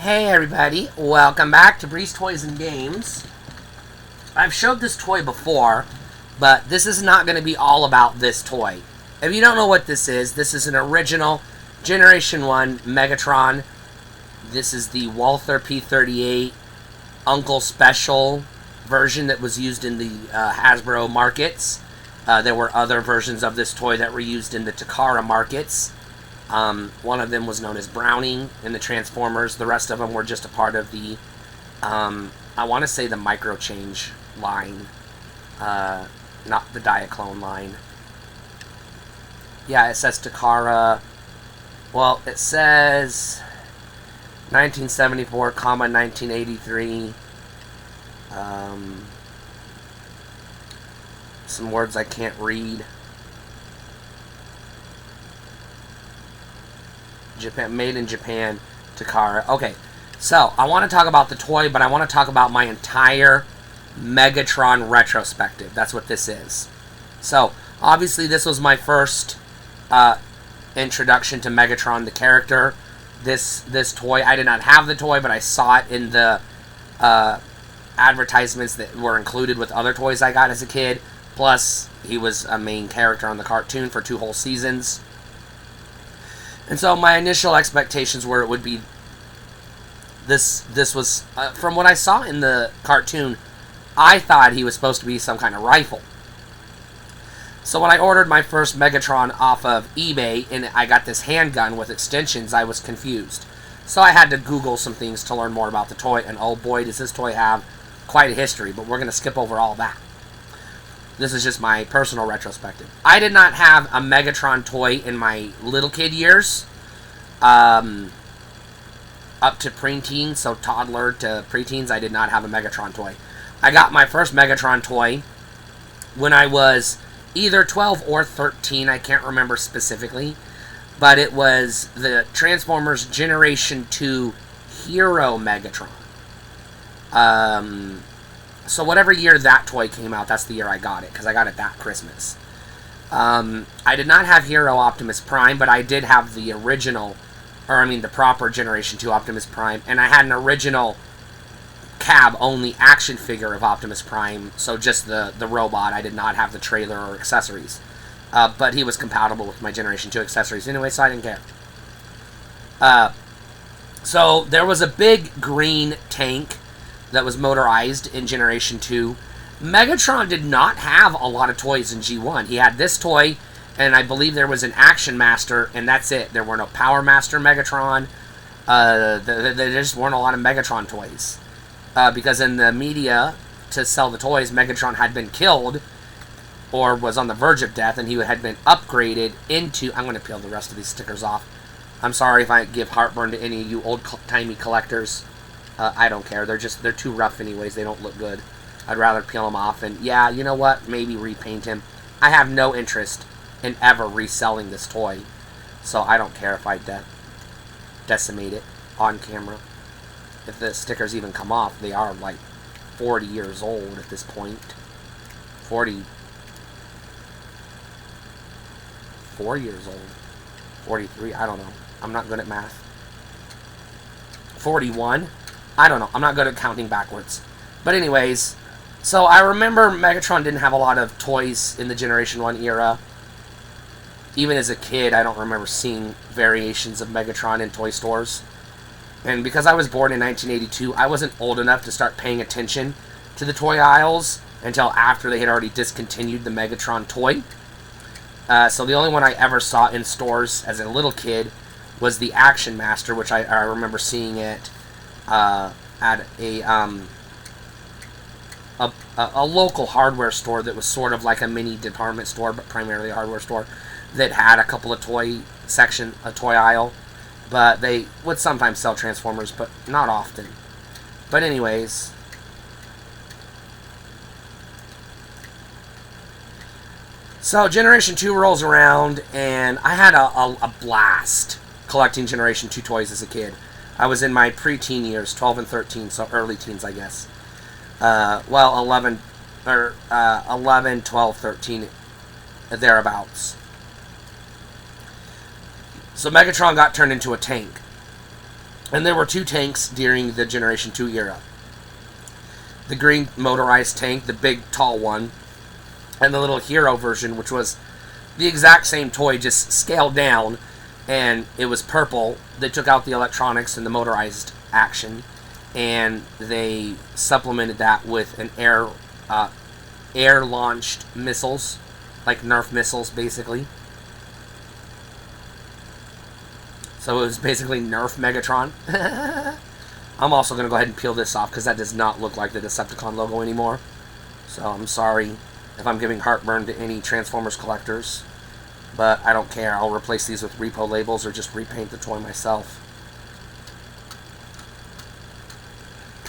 Hey everybody, welcome back to Breeze Toys and Games. I've showed this toy before, but this is not going to be all about this toy. If you don't know what this is an original Generation 1 Megatron. This is the Walther P38 Uncle Special version that was used in the Hasbro markets. There were other versions of this toy that were used in the Takara markets. One of them was known as Browning in the Transformers. The rest of them were just a part of the, I want to say the Micro Change line, not the Diaclone line. Yeah, it says Takara. Well, it says 1974, 1983. Some words I can't read. Japan, made in Japan, Takara. Okay, so I want to talk about the toy, but I want to talk about my entire Megatron retrospective. That's what this is. So, obviously, this was my first introduction to Megatron, the character. This toy, I did not have the toy, but I saw it in the advertisements that were included with other toys I got as a kid. Plus, he was a main character on the cartoon for 2 whole seasons. And so my initial expectations were it would be this was, from what I saw in the cartoon, I thought he was supposed to be some kind of rifle. So when I ordered my first Megatron off of eBay and I got this handgun with extensions, I was confused. So I had to Google some things to learn more about the toy, and oh boy, does this toy have quite a history, but we're going to skip over all that. This is just my personal retrospective. I did not have a Megatron toy in my little kid years. Up to preteen, so toddler to preteens, I did not have a Megatron toy. I got my first Megatron toy when I was either 12 or 13. I can't remember specifically. But it was the Transformers Generation 2 Hero Megatron. So whatever year that toy came out, that's the year I got it, because I got it that Christmas. I did not have Hero Optimus Prime, but I did have the original, the proper Generation 2 Optimus Prime, and I had an original cab-only action figure of Optimus Prime, so just the robot. I did not have the trailer or accessories. But he was compatible with my Generation 2 accessories anyway, so I didn't care. So there was a big green tank that was motorized in Generation 2. Megatron did not have a lot of toys in G1. He had this toy, and I believe there was an Action Master, and that's it. There were no Power Master Megatron. There just weren't a lot of Megatron toys. Because in the media, to sell the toys, Megatron had been killed, or was on the verge of death, and he had been upgraded into... I'm going to peel the rest of these stickers off. I'm sorry if I give heartburn to any of you old-timey collectors. I don't care. They're too rough anyways. They don't look good. I'd rather peel them off and, yeah, you know what? Maybe repaint him. I have no interest in ever reselling this toy. So I don't care if I decimate it on camera. If the stickers even come off, they are like 40 years old at this point. 4 years old. 43, I don't know. I'm not good at math. 41. I don't know. I'm not good at counting backwards. But anyways, so I remember Megatron didn't have a lot of toys in the Generation 1 era. Even as a kid, I don't remember seeing variations of Megatron in toy stores. And because I was born in 1982, I wasn't old enough to start paying attention to the toy aisles until after they had already discontinued the Megatron toy. So the only one I ever saw in stores as a little kid was the Action Master, which I remember seeing it at a local hardware store that was sort of like a mini department store, but primarily a hardware store that had a couple of toy section, a toy aisle. But they would sometimes sell Transformers, but not often. But anyways, so Generation 2 rolls around, and I had a blast collecting Generation 2 toys as a kid. I was in my preteen years, 12 and 13, so early teens, I guess. 11, 12, 13, thereabouts. So Megatron got turned into a tank. And there were two tanks during the Generation 2 era. The green motorized tank, the big tall one, and the little hero version, which was the exact same toy, just scaled down, and it was purple. They took out the electronics and the motorized action, and they supplemented that with an air-launched missiles, like Nerf missiles, basically. So it was basically Nerf Megatron. I'm also going to go ahead and peel this off because that does not look like the Decepticon logo anymore. So I'm sorry if I'm giving heartburn to any Transformers collectors. But I don't care. I'll replace these with repo labels or just repaint the toy myself.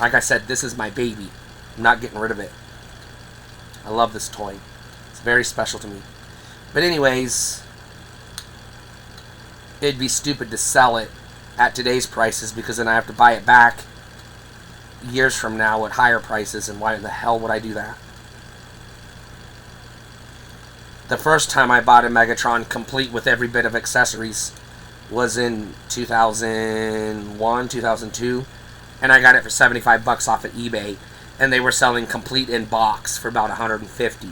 Like I said, this is my baby. I'm not getting rid of it. I love this toy. It's very special to me. But anyways, it'd be stupid to sell it at today's prices because then I have to buy it back years from now at higher prices, and why the hell would I do that? The first time I bought a Megatron complete with every bit of accessories was in 2001, 2002, and I got it for 75 bucks off at eBay, and they were selling complete in box for about 150.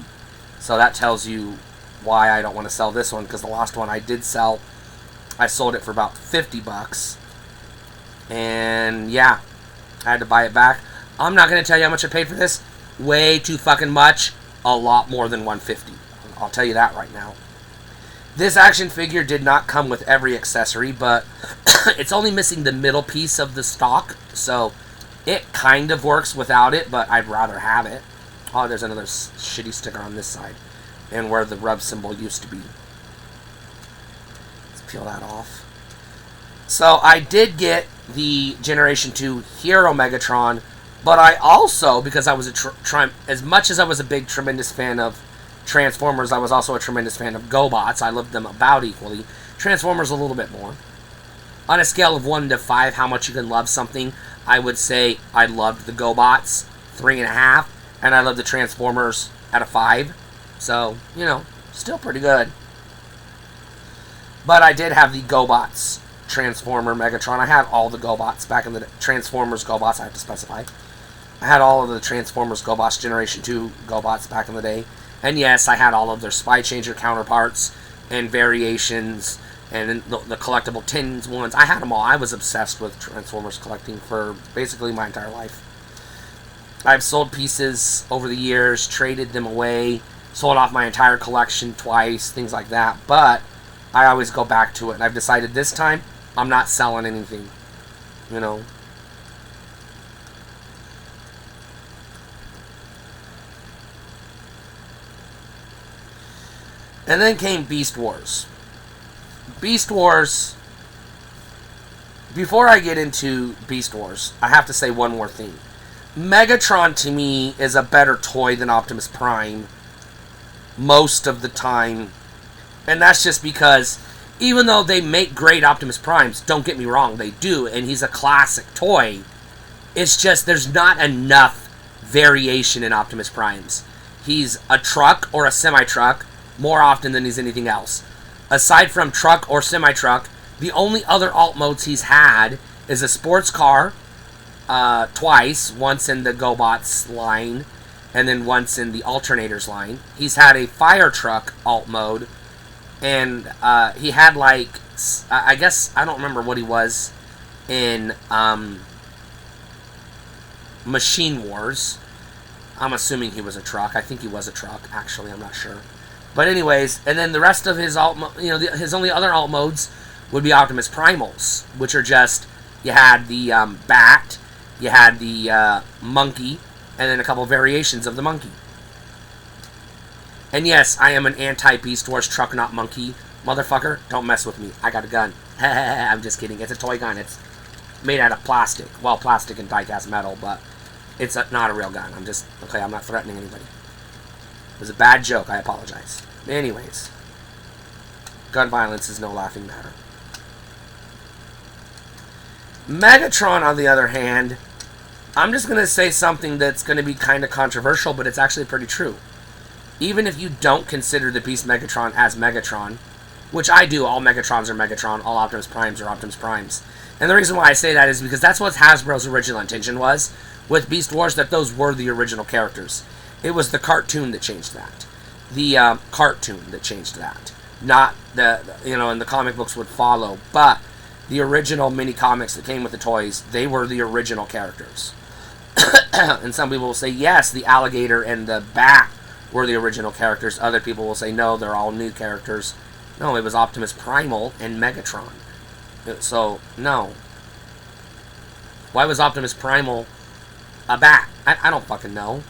So that tells you why I don't want to sell this one, because the last one I did sell, I sold it for about 50 bucks. And yeah, I had to buy it back. I'm not going to tell you how much I paid for this. Way too fucking much. A lot more than 150. I'll tell you that right now. This action figure did not come with every accessory, but it's only missing the middle piece of the stock, so it kind of works without it, but I'd rather have it. Oh, there's another shitty sticker on this side, and where the rub symbol used to be. Let's peel that off. So I did get the Generation 2 Hero Megatron, but I also, because I was as much as I was a big, tremendous fan of Transformers, I was also a tremendous fan of GoBots. I loved them about equally. Transformers a little bit more. On a scale of 1 to 5, how much you can love something, I would say I loved the GoBots 3.5, and I loved the Transformers at a 5. So, you know, still pretty good. But I did have the GoBots Transformer Megatron. I had all the GoBots back in the Transformers GoBots, I have to specify. I had all of the Transformers GoBots Generation 2 GoBots back in the day. And yes, I had all of their Spy Changer counterparts and variations and the collectible tins ones. I had them all. I was obsessed with Transformers collecting for basically my entire life. I've sold pieces over the years, traded them away, sold off my entire collection twice, things like that. But I always go back to it. And I've decided this time, I'm not selling anything. You know. And then came Beast Wars. Beast Wars... Before I get into Beast Wars, I have to say one more thing. Megatron, to me, is a better toy than Optimus Prime most of the time. And that's just because, even though they make great Optimus Primes, don't get me wrong, they do, and he's a classic toy, it's just there's not enough variation in Optimus Primes. He's a truck or a semi-truck more often than he's anything else. Aside from truck or semi-truck, the only other alt modes he's had is a sports car twice, once in the GoBots line, and then once in the Alternators line. He's had a fire truck alt mode, and he had, like, I guess, I don't remember what he was in Machine Wars. I'm assuming he was a truck. I think he was a truck, actually, I'm not sure. But anyways, and then the rest of his his only other alt modes would be Optimus Primals, which are just, you had the bat, you had the monkey, and then a couple variations of the monkey. And yes, I am an anti-Beast Wars truck, not monkey. Motherfucker, don't mess with me. I got a gun. I'm just kidding. It's a toy gun. It's made out of plastic. Well, plastic and die-cast metal, but it's not a real gun. I'm not threatening anybody. It was a bad joke. I apologize. Anyways, gun violence is no laughing matter. Megatron, on the other hand, I'm just going to say something that's going to be kind of controversial, but it's actually pretty true. Even if you don't consider the Beast Megatron as Megatron, which I do. All Megatrons are Megatron, all Optimus Primes are Optimus Primes. And the reason why I say that is because that's what Hasbro's original intention was with Beast Wars, that those were the original characters. It was the cartoon that changed that. The cartoon that changed that. Not the, and the comic books would follow, but the original mini comics that came with the toys, they were the original characters. And some people will say, yes, the alligator and the bat were the original characters. Other people will say, no, they're all new characters. No, it was Optimus Primal and Megatron. So, no. Why was Optimus Primal a bat? I don't fucking know.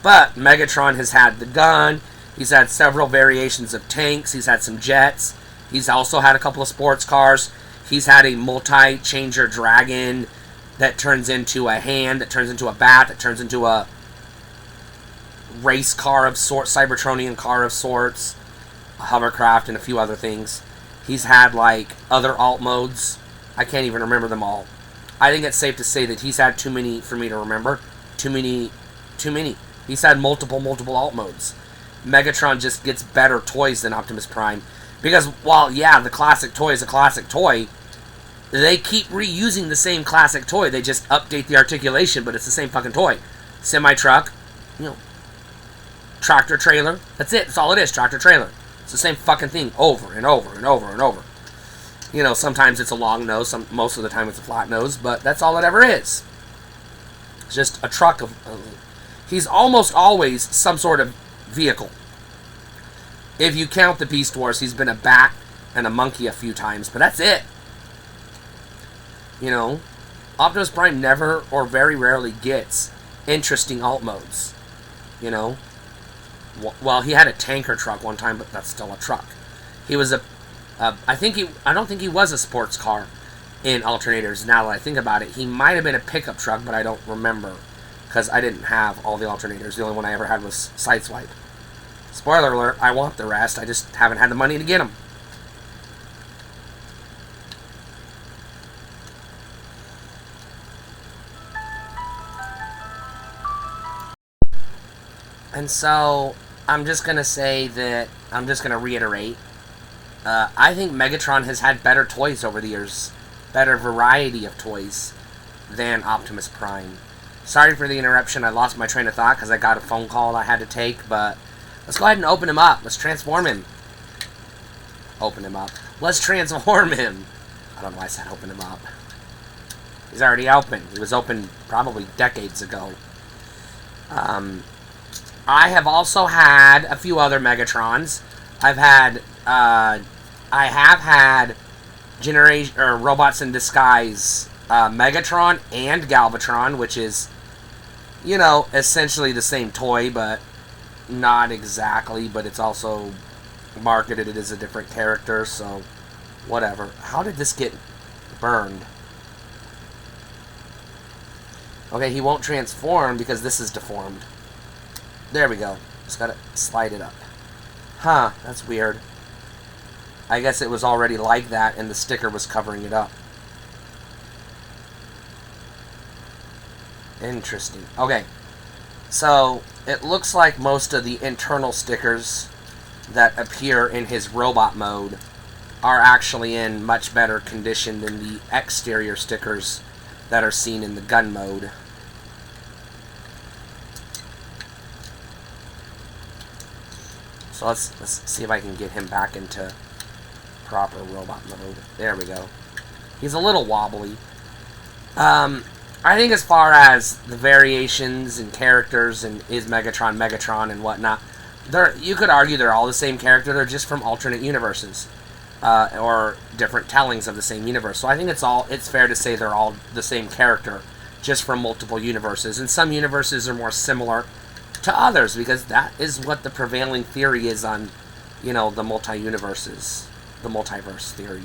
But Megatron has had the gun. He's had several variations of tanks. He's had some jets. He's also had a couple of sports cars. He's had a multi-changer dragon that turns into a hand, that turns into a bat, that turns into a race car of sorts, Cybertronian car of sorts, a hovercraft, and a few other things. He's had, like, other alt modes. I can't even remember them all. I think it's safe to say that he's had too many for me to remember. Too many. He's had multiple alt modes. Megatron just gets better toys than Optimus Prime. Because, while, yeah, the classic toy is a classic toy, they keep reusing the same classic toy. They just update the articulation, but it's the same fucking toy. Semi-truck, tractor trailer. That's it. That's all it is, tractor trailer. It's the same fucking thing over and over and over and over. Sometimes it's a long nose. Most of the time it's a flat nose, but that's all it ever is. It's just a truck of... he's almost always some sort of vehicle. If you count the Beast Wars, he's been a bat and a monkey a few times, but that's it. Optimus Prime never or very rarely gets interesting alt modes. Well, he had a tanker truck one time, but that's still a truck. He was I don't think he was a sports car in Alternators. Now that I think about it, he might have been a pickup truck, but I don't remember because I didn't have all the Alternators. The only one I ever had was Sideswipe. Spoiler alert, I want the rest. I just haven't had the money to get them. And so, I'm just going to say that, I'm just going to reiterate, I think Megatron has had better toys over the years, better variety of toys than Optimus Prime. Sorry for the interruption, I lost my train of thought because I got a phone call I had to take, but let's go ahead and open him up. Let's transform him. Open him up. Let's transform him. I don't know why I said open him up. He's already open. He was open probably decades ago. I have also had a few other Megatrons. I have had Robots in Disguise Megatron and Galvatron, which is, essentially the same toy, but not exactly, but it's also marketed as a different character, so whatever. How did this get burned? Okay, he won't transform because this is deformed. There we go. Just gotta slide it up. Huh, that's weird. I guess it was already like that and the sticker was covering it up. Interesting. Okay. So, it looks like most of the internal stickers that appear in his robot mode are actually in much better condition than the exterior stickers that are seen in the gun mode. So let's see if I can get him back into proper robot mode. There we go. He's a little wobbly. I think as far as the variations and characters and is Megatron and whatnot, you could argue they're all the same character. They're just from alternate universes or different tellings of the same universe. So I think it's fair to say they're all the same character, just from multiple universes. And some universes are more similar to others, because that is what the prevailing theory is on, the multi-universes, the multiverse theory.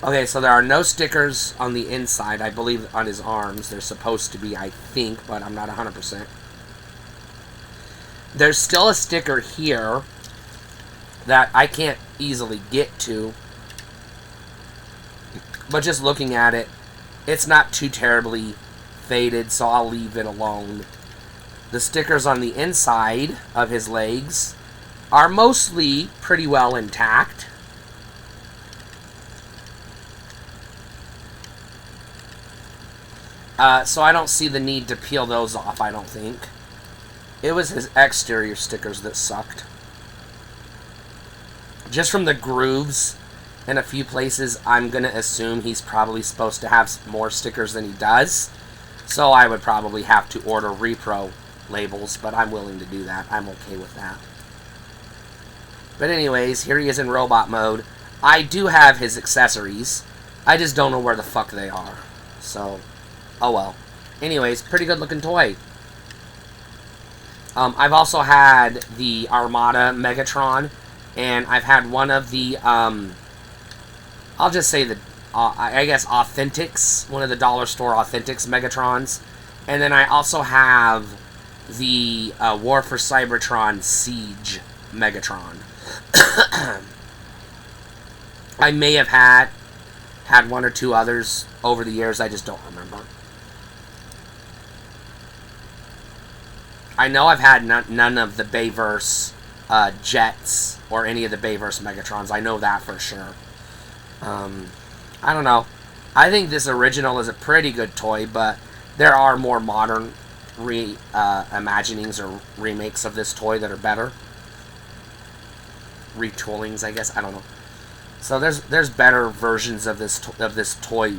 Okay, so there are no stickers on the inside. I believe on his arms. They're supposed to be, I think, but I'm not 100%. There's still a sticker here that I can't easily get to, but just looking at it, it's not too terribly faded, so I'll leave it alone. The stickers on the inside of his legs are mostly pretty well intact. So I don't see the need to peel those off, I don't think. It was his exterior stickers that sucked. Just from the grooves in a few places, I'm going to assume he's probably supposed to have more stickers than he does. So I would probably have to order repro labels, but I'm willing to do that. I'm okay with that. But anyways, here he is in robot mode. I do have his accessories. I just don't know where the fuck they are. So, oh well. Anyways, pretty good looking toy. I've also had the Armada Megatron, and I've had one of the, I'll just say the, I guess, Authentics, one of the dollar store Authentics Megatrons. And then I also have the War for Cybertron Siege Megatron. I may have had one or two others over the years, I just don't remember. I know I've had none of the Bayverse Jets or any of the Bayverse Megatrons. I know that for sure. I don't know. I think this original is a pretty good toy, but there are more modern imaginings or remakes of this toy that are better. Retoolings, I guess. I don't know. So there's better versions of this toy,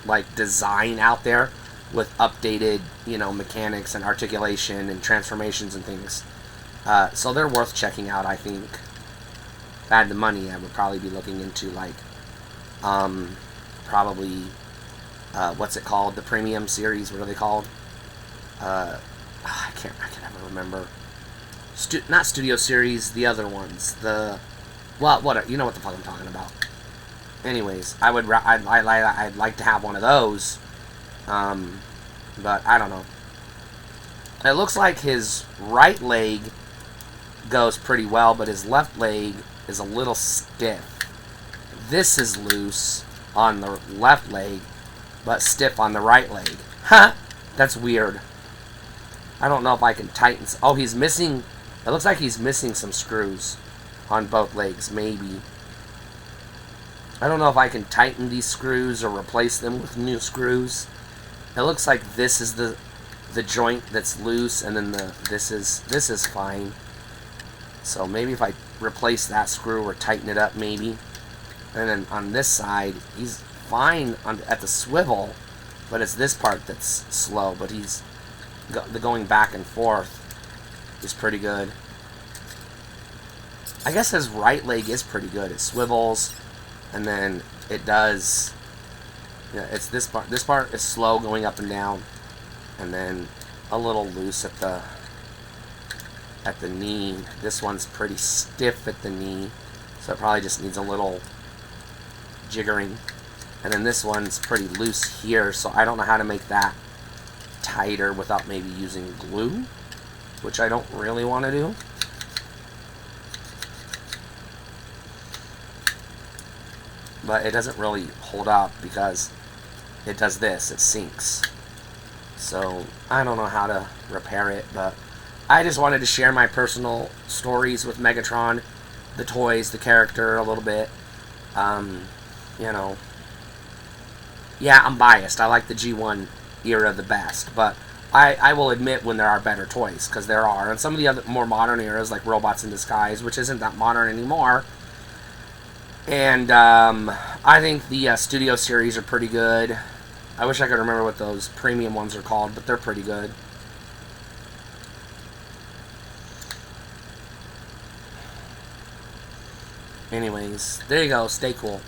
like, design out there with updated, you know, mechanics and articulation and transformations and things. So they're worth checking out, I think. If I had the money, I would probably be looking into, like, probably, what's it called? The premium series, what are they called? I can never remember. Not Studio Series, the other ones. Well, you know what the fuck I'm talking about. Anyways, I'd like to have one of those. But I don't know. It looks like his right leg goes pretty well, but his left leg is a little stiff. This is loose on the left leg, but stiff on the right leg. Ha! That's weird. I don't know if I can tighten. Oh, he's missing. It looks like he's missing some screws on both legs, maybe. I don't know if I can tighten these screws or replace them with new screws. It looks like this is the joint that's loose, and then this is fine. So maybe if I replace that screw or tighten it up, maybe. And then on this side, he's fine at the swivel, but it's this part that's slow. But he's going back and forth is pretty good. I guess his right leg is pretty good. It swivels, and then it does. Yeah, it's this part. This part is slow going up and down, and then a little loose at the knee. This one's pretty stiff at the knee, so it probably just needs a little jiggering. And then this one's pretty loose here, so I don't know how to make that tighter without maybe using glue, which I don't really want to do. But it doesn't really hold up because it does this, it sinks. So I don't know how to repair it, but I just wanted to share my personal stories with Megatron, the toys, the character a little bit. You know, yeah, I'm biased. I like the G1 era the best, but I will admit when there are better toys, because there are. And some of the other more modern eras, like Robots in Disguise, which isn't that modern anymore. And I think the Studio series are pretty good. I wish I could remember what those premium ones are called, but they're pretty good. Anyways, there you go. Stay cool.